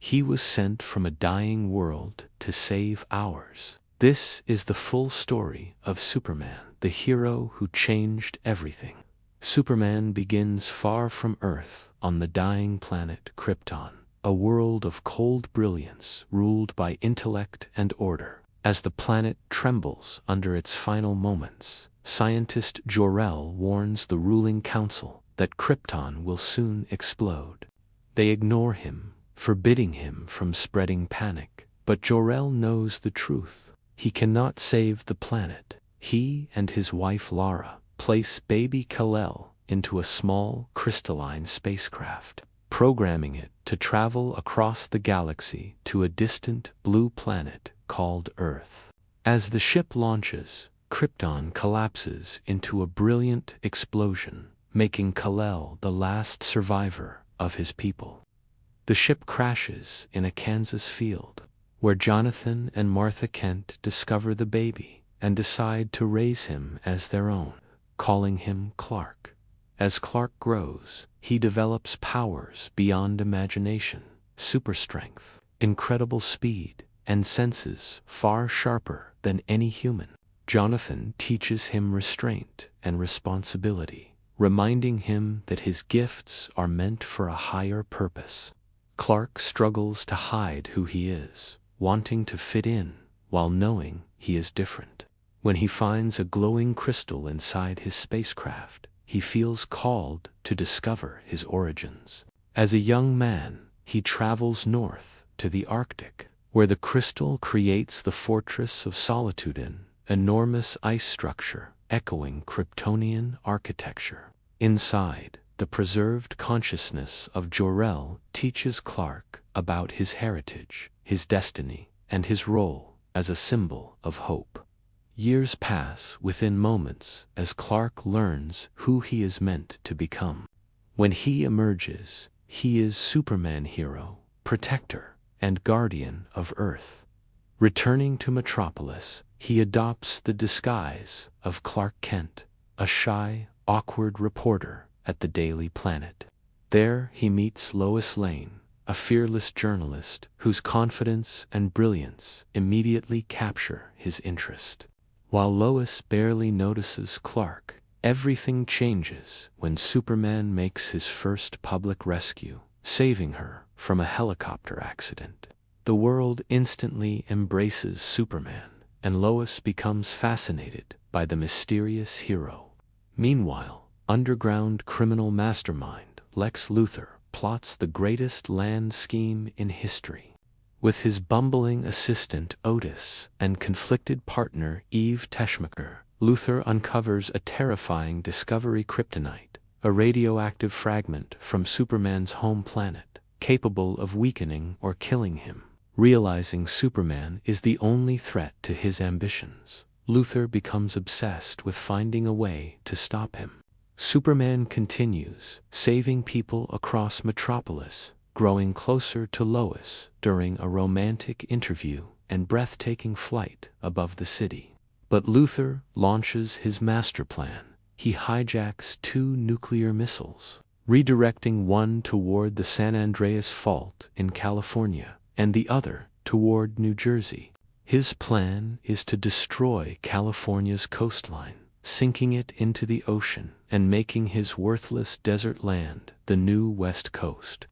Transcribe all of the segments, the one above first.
He was sent from a dying world to save ours. This is the full story of Superman, the hero who changed everything. Superman begins far from Earth on the dying planet Krypton, a world of cold brilliance ruled by intellect and order. As the planet trembles under its final moments, scientist Jor-El warns the ruling council that Krypton will soon explode. They ignore him, forbidding him from spreading panic. But Jor-El knows the truth. He cannot save the planet. He and his wife Lara place baby Kal-El into a small crystalline spacecraft, programming it to travel across the galaxy to a distant blue planet called Earth. As the ship launches, Krypton collapses into a brilliant explosion, making Kal-El the last survivor of his people. The ship crashes in a Kansas field, where Jonathan and Martha Kent discover the baby and decide to raise him as their own, calling him Clark. As Clark grows, he develops powers beyond imagination, super strength, incredible speed, and senses far sharper than any human. Jonathan teaches him restraint and responsibility, reminding him that his gifts are meant for a higher purpose. Clark struggles to hide who he is, wanting to fit in while knowing he is different. When he finds a glowing crystal inside his spacecraft, he feels called to discover his origins. As a young man, he travels north to the Arctic, where the crystal creates the Fortress of Solitude, an enormous ice structure echoing Kryptonian architecture. Inside, the preserved consciousness of Jor-El teaches Clark about his heritage, his destiny, and his role as a symbol of hope. Years pass within moments as Clark learns who he is meant to become. When he emerges, he is Superman hero, protector, and guardian of Earth. Returning to Metropolis, he adopts the disguise of Clark Kent, a shy, awkward reporter at the Daily Planet. There he meets Lois Lane, a fearless journalist whose confidence and brilliance immediately capture his interest. While Lois barely notices Clark, everything changes when Superman makes his first public rescue, saving her from a helicopter accident. The world instantly embraces Superman, and Lois becomes fascinated by the mysterious hero. Meanwhile, underground criminal mastermind Lex Luthor plots the greatest land scheme in history. With his bumbling assistant Otis and conflicted partner Eve Teschmacher, Luthor uncovers a terrifying discovery: kryptonite, a radioactive fragment from Superman's home planet, capable of weakening or killing him. Realizing Superman is the only threat to his ambitions, Luthor becomes obsessed with finding a way to stop him. Superman continues, saving people across Metropolis, growing closer to Lois during a romantic interview and breathtaking flight above the city. But Luthor launches his master plan. He hijacks 2 nuclear missiles, redirecting one toward the San Andreas Fault in California and the other toward New Jersey. His plan is to destroy California's coastline, sinking it into the ocean and making his worthless desert land the new West Coast.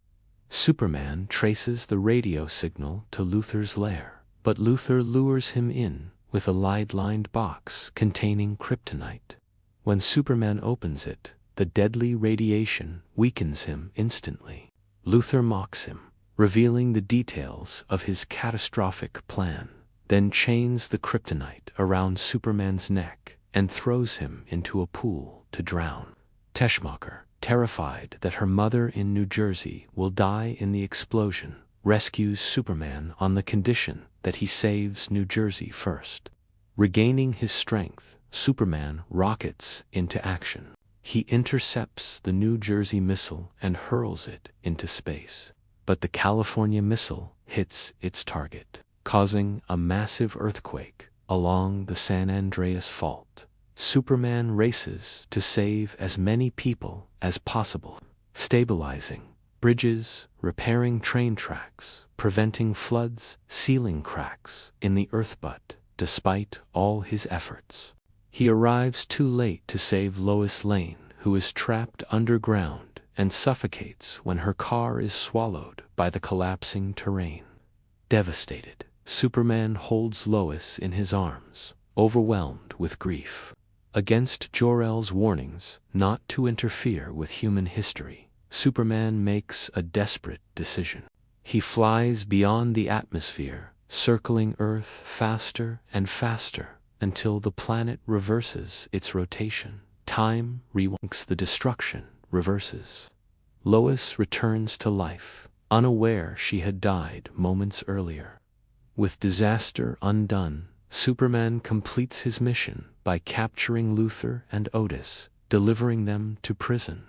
Superman traces the radio signal to Luthor's lair, but Luthor lures him in with a lead-lined box containing kryptonite. When Superman opens it, the deadly radiation weakens him instantly. Luthor mocks him, revealing the details of his catastrophic plan, then chains the kryptonite around Superman's neck and throws him into a pool to drown. Teschmacher, terrified that her mother in New Jersey will die in the explosion, rescues Superman on the condition that he saves New Jersey first. Regaining his strength, Superman rockets into action. He intercepts the New Jersey missile and hurls it into space. But the California missile hits its target, causing a massive earthquake along the San Andreas Fault. Superman races to save as many people as possible. Stabilizing bridges, repairing train tracks, preventing floods, sealing cracks in the earth. But, despite all his efforts, he arrives too late to save Lois Lane, who is trapped underground and suffocates when her car is swallowed by the collapsing terrain. Devastated, Superman holds Lois in his arms, overwhelmed with grief. Against Jor-El's warnings not to interfere with human history, Superman makes a desperate decision. He flies beyond the atmosphere, circling Earth faster and faster until the planet reverses its rotation. Time rewinds, the destruction reverses. Lois returns to life, unaware she had died moments earlier. With disaster undone, Superman completes his mission by capturing Luthor and Otis, delivering them to prison.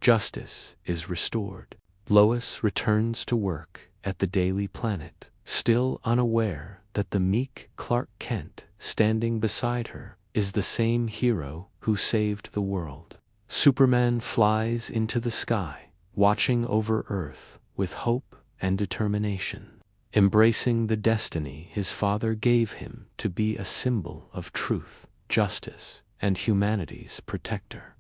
Justice is restored. Lois returns to work at the Daily Planet, still unaware that the meek Clark Kent standing beside her is the same hero who saved the world. Superman flies into the sky, watching over Earth with hope and determination, embracing the destiny his father gave him to be a symbol of truth, justice, and humanity's protector.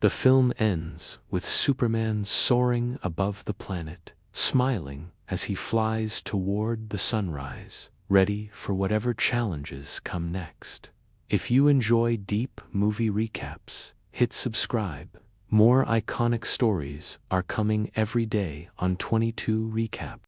The film ends with Superman soaring above the planet, smiling as he flies toward the sunrise, ready for whatever challenges come next. If you enjoy deep movie recaps, hit subscribe. More iconic stories are coming every day on 22 Recap.